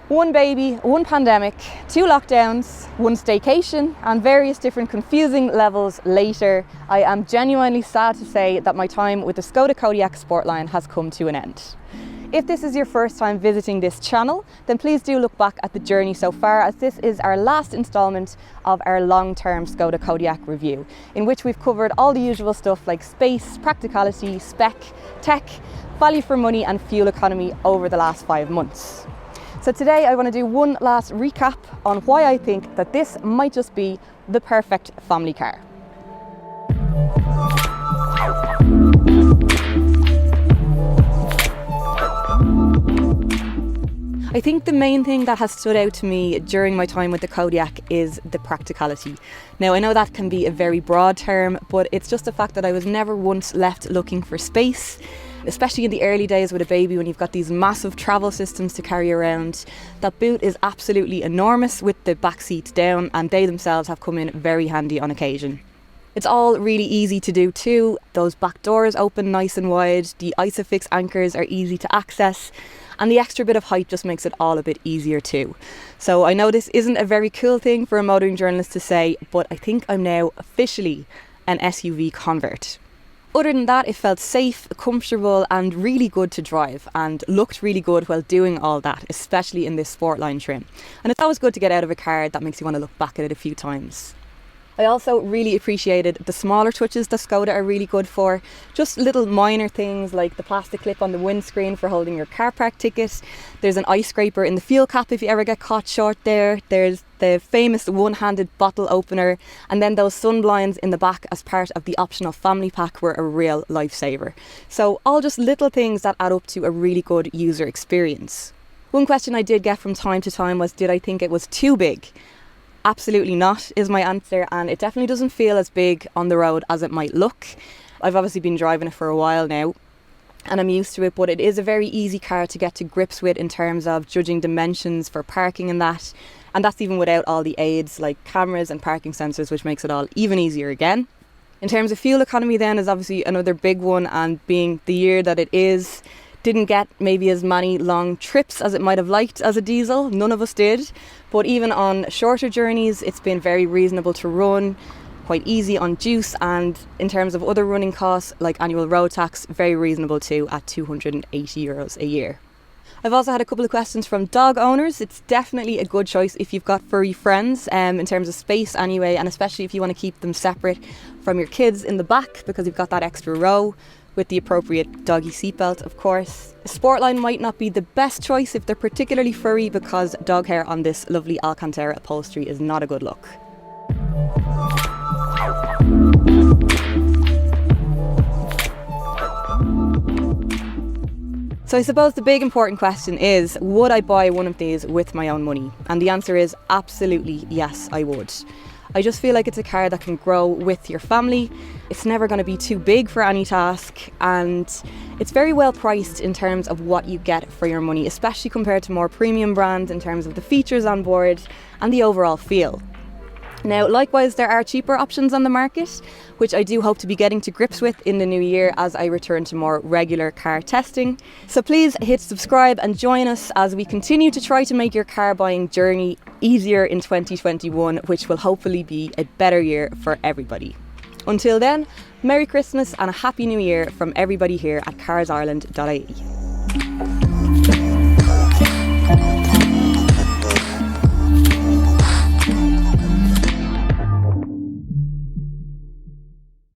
One baby, one pandemic, 2 lockdowns, one staycation, and various different confusing levels later, I am genuinely sad to say that my time with the Skoda Kodiaq Sportline has come to an end. If this is your first time visiting this channel, then please do look back at the journey so far, as this is our last instalment of our long-term Skoda Kodiaq review, in which we've covered all the usual stuff like space, practicality, spec, tech, value for money and fuel economy over the last 5 months. So today I want to do one last recap on why I think that this might just be the perfect family car. I think the main thing that has stood out to me during my time with the Kodiaq is the practicality. Now I know that can be a very broad term, but it's just the fact that I was never once left looking for space, especially in the early days with a baby when you've got these massive travel systems to carry around. That boot is absolutely enormous with the back seats down, and they themselves have come in very handy on occasion. It's all really easy to do too. Those back doors open nice and wide, the Isofix anchors are easy to access, and the extra bit of height just makes it all a bit easier too. So I know this isn't a very cool thing for a motoring journalist to say, but I think I'm now officially an SUV convert. Other than that, it felt safe, comfortable and really good to drive, and looked really good while doing all that, especially in this Sportline trim. And it's always good to get out of a car that makes you want to look back at it a few times. I also really appreciated the smaller touches that Skoda are really good for. Just little minor things like the plastic clip on the windscreen for holding your car park ticket. There's an ice scraper in the fuel cap if you ever get caught short there. There's the famous one-handed bottle opener, and then those sun blinds in the back as part of the optional family pack were a real lifesaver. So all just little things that add up to a really good user experience. One question I did get from time to time was, did I think it was too big? Absolutely not is my answer, and it definitely doesn't feel as big on the road as it might look. I've obviously been driving it for a while now and I'm used to it, but it is a very easy car to get to grips with in terms of judging dimensions for parking and that, and that's even without all the aids like cameras and parking sensors, which makes it all even easier again. In terms of fuel economy then is obviously another big one, and being the year that it is, didn't get maybe as many long trips as it might have liked as a diesel. None of us did. But even on shorter journeys, it's been very reasonable to run, quite easy on juice, and in terms of other running costs like annual road tax, very reasonable too at €280 a year. I've also had a couple of questions from dog owners. It's definitely a good choice if you've got furry friends, in terms of space anyway, and especially if you want to keep them separate from your kids in the back because you've got that extra row, with the appropriate doggy seatbelt, of course. A Sportline might not be the best choice if they're particularly furry, because dog hair on this lovely Alcantara upholstery is not a good look. So I suppose the big important question is, would I buy one of these with my own money? And the answer is absolutely yes, I would. I just feel like it's a car that can grow with your family. It's never going to be too big for any task, and it's very well priced in terms of what you get for your money, especially compared to more premium brands in terms of the features on board and the overall feel. Now, likewise, there are cheaper options on the market, which I do hope to be getting to grips with in the new year as I return to more regular car testing. So please hit subscribe and join us as we continue to try to make your car buying journey easier in 2021, which will hopefully be a better year for everybody. Until then, Merry Christmas and a Happy New Year from everybody here at CarsIreland.ie.